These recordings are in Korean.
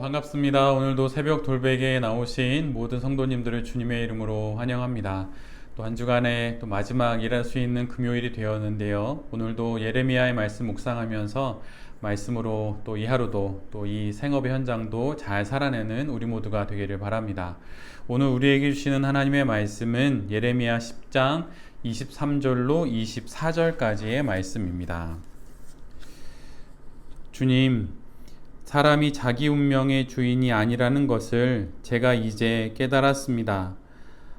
반갑습니다. 오늘도 새벽 돌베개에 나오신 모든 성도님들을 주님의 이름으로 환영합니다. 또 한 주간에 또 마지막 일할 수 있는 금요일이 되었는데요. 오늘도 예레미야의 말씀 묵상하면서 말씀으로 또 이 하루도 또 이 생업의 현장도 잘 살아내는 우리 모두가 되기를 바랍니다. 오늘 우리에게 주시는 하나님의 말씀은 예레미야 10장 23절로 24절까지의 말씀입니다. 주님, 사람이 자기 운명의 주인이 아니라는 것을 제가 이제 깨달았습니다.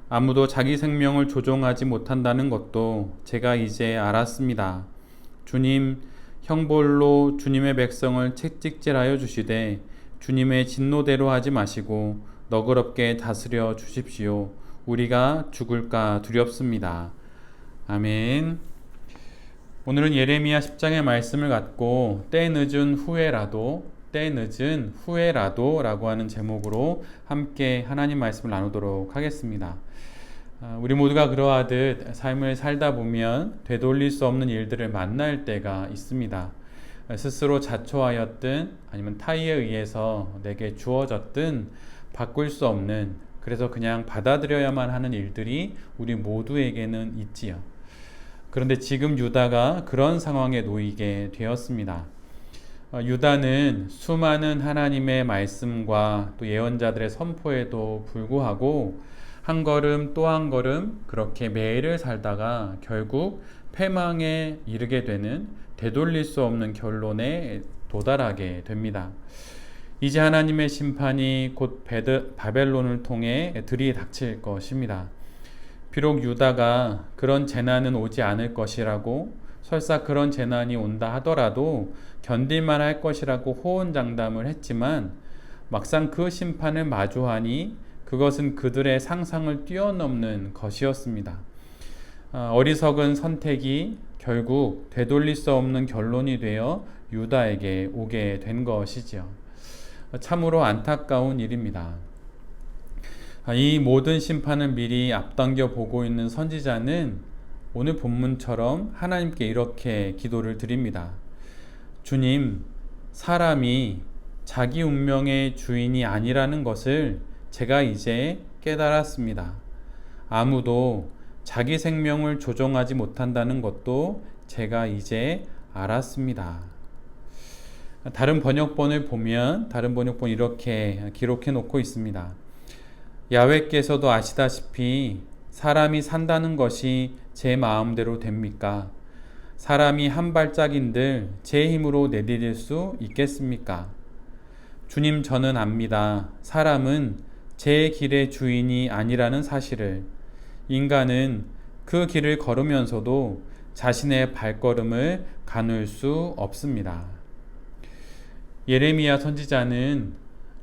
아무도 자기 생명을 조종하지 못한다는 것도 제가 이제 알았습니다. 주님, 형벌로 주님의 백성을 채찍질하여 주시되 주님의 진노대로 하지 마시고 너그럽게 다스려 주십시오. 우리가 죽을까 두렵습니다. 아멘. 오늘은 예레미야 10장의 말씀을 갖고 때 늦은 후에라도 라고 하는 제목으로 함께 하나님 말씀을 나누도록 하겠습니다. 우리 모두가 그러하듯 삶을 살다 보면 되돌릴 수 없는 일들을 만날 때가 있습니다. 스스로 자초하였든 아니면 타의에 의해서 내게 주어졌든 바꿀 수 없는, 그래서 그냥 받아들여야만 하는 일들이 우리 모두에게는 있지요. 그런데 지금 유다가 그런 상황에 놓이게 되었습니다. 유다는 수많은 하나님의 말씀과 또 예언자들의 선포에도 불구하고 한 걸음 또 한 걸음 그렇게 매일을 살다가 결국 패망에 이르게 되는, 되돌릴 수 없는 결론에 도달하게 됩니다. 이제 하나님의 심판이 곧 바벨론을 통해 들이닥칠 것입니다. 비록 유다가 그런 재난은 오지 않을 것이라고, 설사 그런 재난이 온다 하더라도 견딜만 할 것이라고 호언장담을 했지만 막상 그 심판을 마주하니 그것은 그들의 상상을 뛰어넘는 것이었습니다. 어리석은 선택이 결국 되돌릴 수 없는 결론이 되어 유다에게 오게 된 것이지요. 참으로 안타까운 일입니다. 이 모든 심판을 미리 앞당겨 보고 있는 선지자는 오늘 본문처럼 하나님께 이렇게 기도를 드립니다. 주님, 사람이 자기 운명의 주인이 아니라는 것을 제가 이제 깨달았습니다. 아무도 자기 생명을 조종하지 못한다는 것도 제가 이제 알았습니다. 다른 번역본을 보면 다른 번역본 이렇게 기록해 놓고 있습니다. 야훼께서도 아시다시피 사람이 산다는 것이 제 마음대로 됩니까? 사람이 한 발짝인들 제 힘으로 내디딜 수 있겠습니까? 주님, 저는 압니다. 사람은 제 길의 주인이 아니라는 사실을. 인간은 그 길을 걸으면서도 자신의 발걸음을 가눌 수 없습니다. 예레미야 선지자는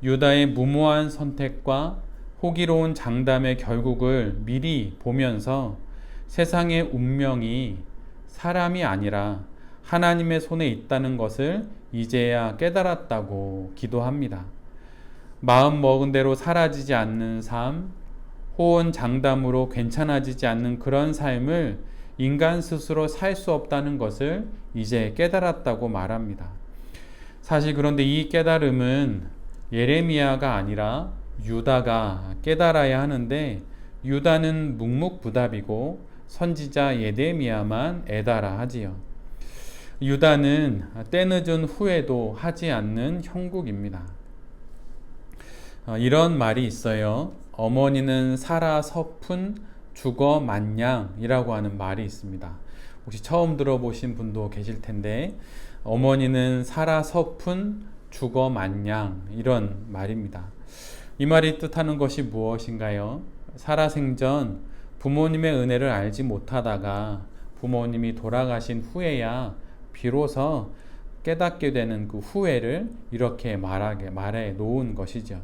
유다의 무모한 선택과 호기로운 장담의 결국을 미리 보면서 세상의 운명이 사람이 아니라 하나님의 손에 있다는 것을 이제야 깨달았다고 기도합니다. 마음 먹은 대로 사라지지 않는 삶, 호언 장담으로 괜찮아지지 않는 그런 삶을 인간 스스로 살 수 없다는 것을 이제 깨달았다고 말합니다. 사실 그런데 이 깨달음은 예레미야가 아니라 유다가 깨달아야 하는데, 유다는 묵묵부답이고 선지자 예레미야만 애달아 하지요. 유다는 때늦은 후에도 하지 않는 형국입니다. 이런 말이 있어요. 어머니는 살아 서푼 죽어 마냥이라고 하는 말이 있습니다. 혹시 처음 들어보신 분도 계실 텐데, 어머니는 살아 서푼 죽어 마냥, 이런 말입니다. 이 말이 뜻하는 것이 무엇인가요? 살아생전 부모님의 은혜를 알지 못하다가 부모님이 돌아가신 후에야 비로소 깨닫게 되는 그 후회를 이렇게 말해 놓은 것이죠.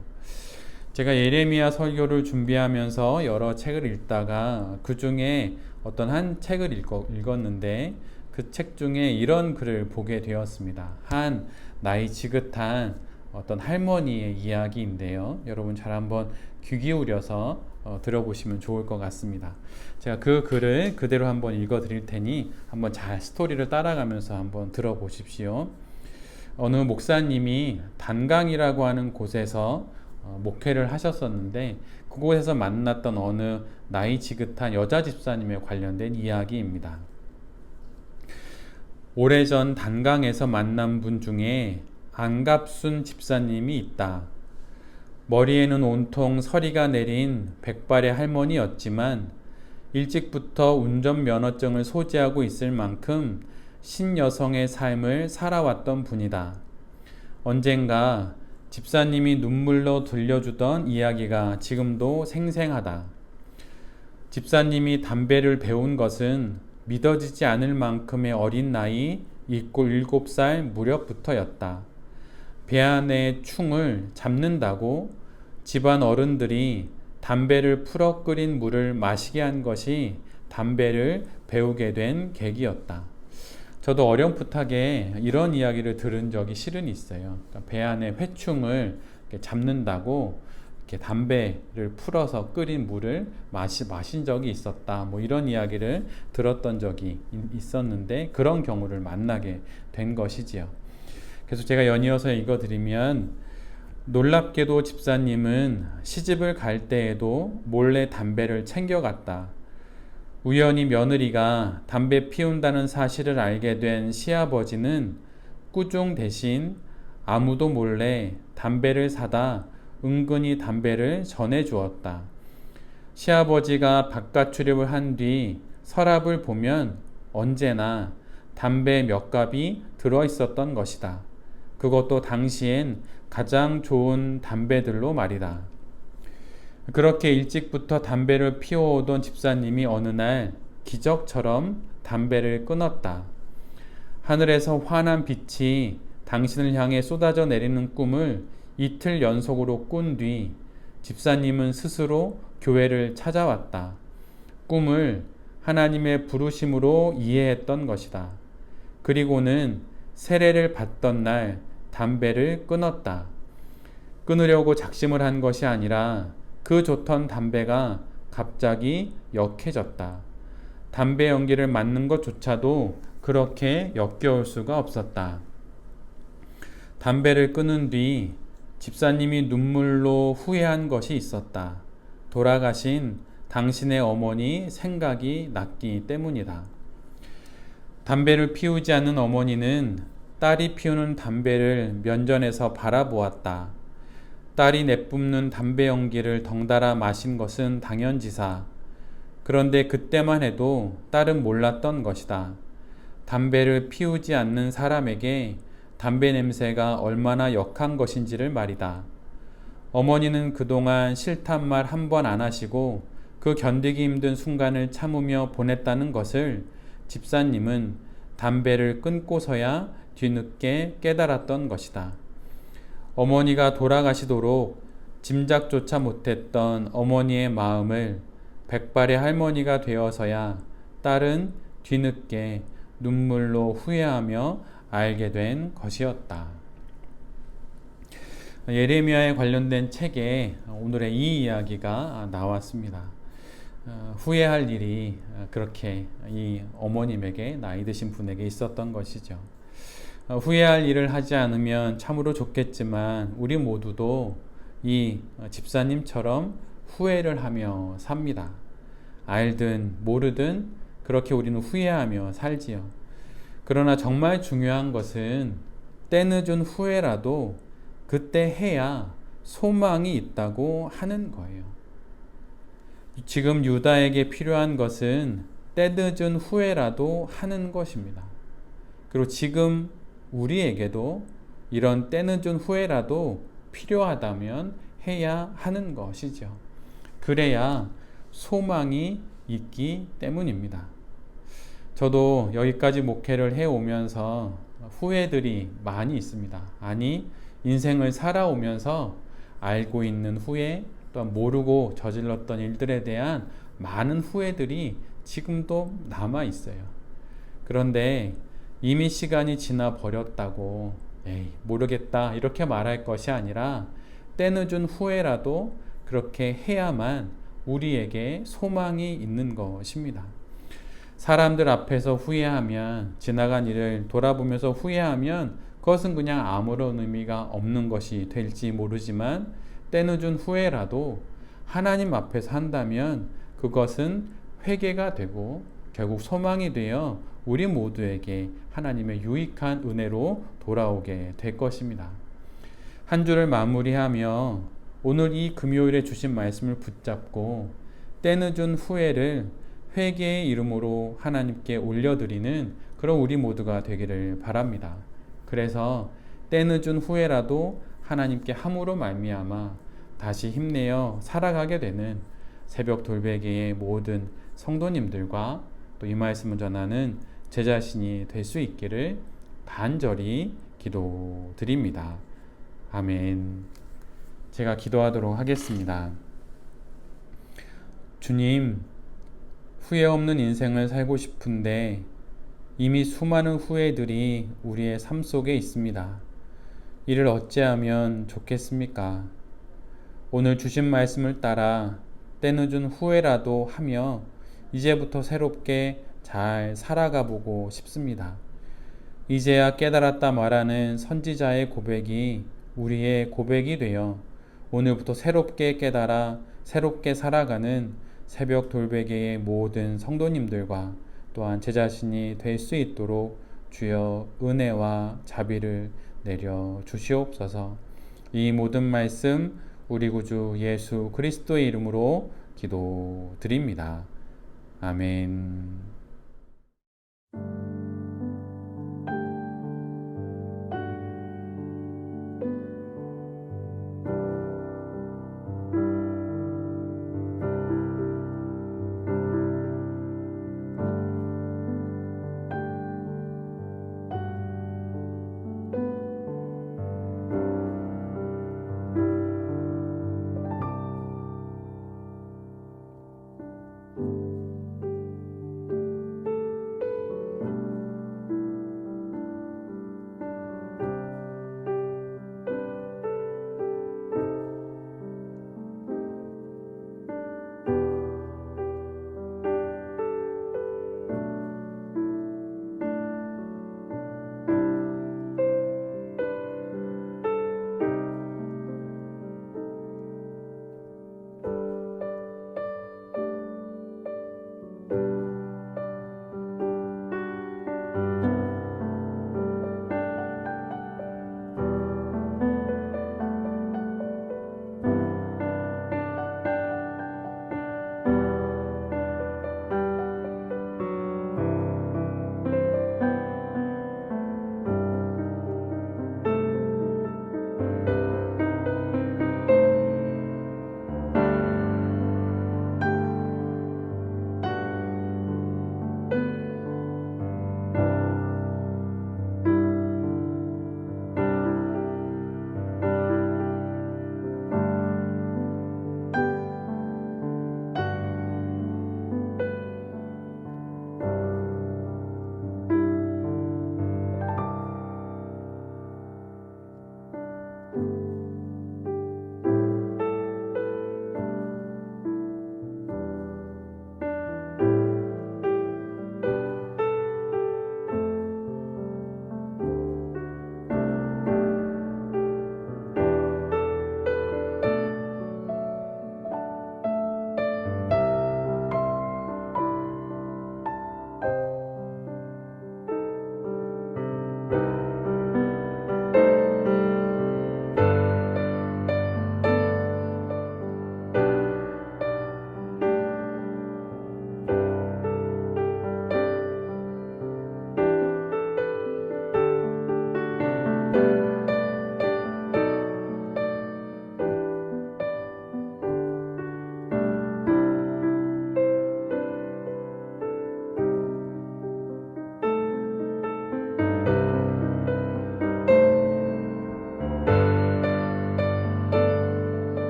제가 예레미야 설교를 준비하면서 여러 책을 읽다가 그 중에 어떤 한 책을 읽었는데 그 책 중에 이런 글을 보게 되었습니다. 한 나이 지긋한 어떤 할머니의 이야기인데요. 여러분 잘 한번 귀 기울여서 들어보시면 좋을 것 같습니다. 제가 그 글을 그대로 한번 읽어 드릴 테니 한번 잘 스토리를 따라가면서 한번 들어보십시오. 어느 목사님이 단강이라고 하는 곳에서 목회를 하셨었는데 그곳에서 만났던 어느 나이 지긋한 여자 집사님에 관련된 이야기입니다. 오래전 단강에서 만난 분 중에 안갑순 집사님이 있다. 머리에는 온통 서리가 내린 백발의 할머니였지만 일찍부터 운전면허증을 소지하고 있을 만큼 신여성의 삶을 살아왔던 분이다. 언젠가 집사님이 눈물로 들려주던 이야기가 지금도 생생하다. 집사님이 담배를 배운 것은 믿어지지 않을 만큼의 어린 나이 7살 무렵부터였다. 배 안의 충을 잡는다고 집안 어른들이 담배를 풀어 끓인 물을 마시게 한 것이 담배를 배우게 된 계기였다. 저도 어렴풋하게 이런 이야기를 들은 적이 실은 있어요. 그러니까 배 안에 회충을 잡는다고 이렇게 담배를 풀어서 끓인 물을 마신 적이 있었다. 뭐 이런 이야기를 들었던 적이 있었는데 그런 경우를 만나게 된 것이지요. 그래서 제가 연이어서 읽어드리면, 놀랍게도 집사님은 시집을 갈 때에도 몰래 담배를 챙겨갔다. 우연히 며느리가 담배 피운다는 사실을 알게 된 시아버지는 꾸중 대신 아무도 몰래 담배를 사다 은근히 담배를 전해주었다. 시아버지가 바깥 출입을 한 뒤 서랍을 보면 언제나 담배 몇 갑이 들어있었던 것이다. 그것도 당시엔 가장 좋은 담배들로 말이다. 그렇게 일찍부터 담배를 피워오던 집사님이 어느 날 기적처럼 담배를 끊었다. 하늘에서 환한 빛이 당신을 향해 쏟아져 내리는 꿈을 이틀 연속으로 꾼 뒤 집사님은 스스로 교회를 찾아왔다. 꿈을 하나님의 부르심으로 이해했던 것이다. 그리고는 세례를 받던 날 담배를 끊었다. 끊으려고 작심을 한 것이 아니라 그 좋던 담배가 갑자기 역해졌다. 담배 연기를 맡는 것조차도 그렇게 역겨울 수가 없었다. 담배를 끊은 뒤 집사님이 눈물로 후회한 것이 있었다. 돌아가신 당신의 어머니 생각이 났기 때문이다. 담배를 피우지 않는 어머니는 딸이 피우는 담배를 면전에서 바라보았다. 딸이 내뿜는 담배 연기를 덩달아 마신 것은 당연지사. 그런데 그때만 해도 딸은 몰랐던 것이다. 담배를 피우지 않는 사람에게 담배 냄새가 얼마나 역한 것인지를 말이다. 어머니는 그동안 싫단 말 한 번 안 하시고 그 견디기 힘든 순간을 참으며 보냈다는 것을 집사님은 담배를 끊고서야 뒤늦게 깨달았던 것이다. 어머니가 돌아가시도록 짐작조차 못했던 어머니의 마음을 백발의 할머니가 되어서야 딸은 뒤늦게 눈물로 후회하며 알게 된 것이었다. 예레미야에 관련된 책에 오늘의 이 이야기가 나왔습니다. 후회할 일이 그렇게 이 어머님에게, 나이 드신 분에게 있었던 것이죠. 후회할 일을 하지 않으면 참으로 좋겠지만 우리 모두도 이 집사님처럼 후회를 하며 삽니다. 알든 모르든 그렇게 우리는 후회하며 살지요. 그러나 정말 중요한 것은 때늦은 후회라도 그때 해야 소망이 있다고 하는 거예요. 지금 유다에게 필요한 것은 때늦은 후회라도 하는 것입니다. 그리고 지금 우리에게도 이런 때늦은 후회라도 필요하다면 해야 하는 것이죠. 그래야 소망이 있기 때문입니다. 저도 여기까지 목회를 해오면서 후회들이 많이 있습니다. 아니, 인생을 살아오면서 알고 있는 후회, 또한 모르고 저질렀던 일들에 대한 많은 후회들이 지금도 남아 있어요. 그런데 이미 시간이 지나 버렸다고 에이, 모르겠다 이렇게 말할 것이 아니라 때늦은 후회라도 그렇게 해야만 우리에게 소망이 있는 것입니다. 사람들 앞에서 후회하면, 지나간 일을 돌아보면서 후회하면 그것은 그냥 아무런 의미가 없는 것이 될지 모르지만 때늦은 후회라도 하나님 앞에서 한다면 그것은 회개가 되고 결국 소망이 되어 우리 모두에게 하나님의 유익한 은혜로 돌아오게 될 것입니다. 한 주를 마무리하며 오늘 이 금요일에 주신 말씀을 붙잡고 때늦은 후회를 회개의 이름으로 하나님께 올려드리는 그런 우리 모두가 되기를 바랍니다. 그래서 때늦은 후회라도 하나님께 함으로 말미암아 다시 힘내어 살아가게 되는 새벽 돌베개의 모든 성도님들과 또 이 말씀을 전하는 제 자신이 될 수 있기를 간절히 기도드립니다. 아멘. 제가 기도하도록 하겠습니다. 주님, 후회 없는 인생을 살고 싶은데 이미 수많은 후회들이 우리의 삶 속에 있습니다. 이를 어찌하면 좋겠습니까? 오늘 주신 말씀을 따라 때늦은 후회라도 하며 이제부터 새롭게 잘 살아가 보고 싶습니다. 이제야 깨달았다 말하는 선지자의 고백이 우리의 고백이 되어 오늘부터 새롭게 깨달아 새롭게 살아가는 새벽 돌베개의 모든 성도님들과 또한 제 자신이 될 수 있도록 주여 은혜와 자비를 내려 주시옵소서. 이 모든 말씀 우리 구주 예수 그리스도의 이름으로 기도드립니다. 아멘.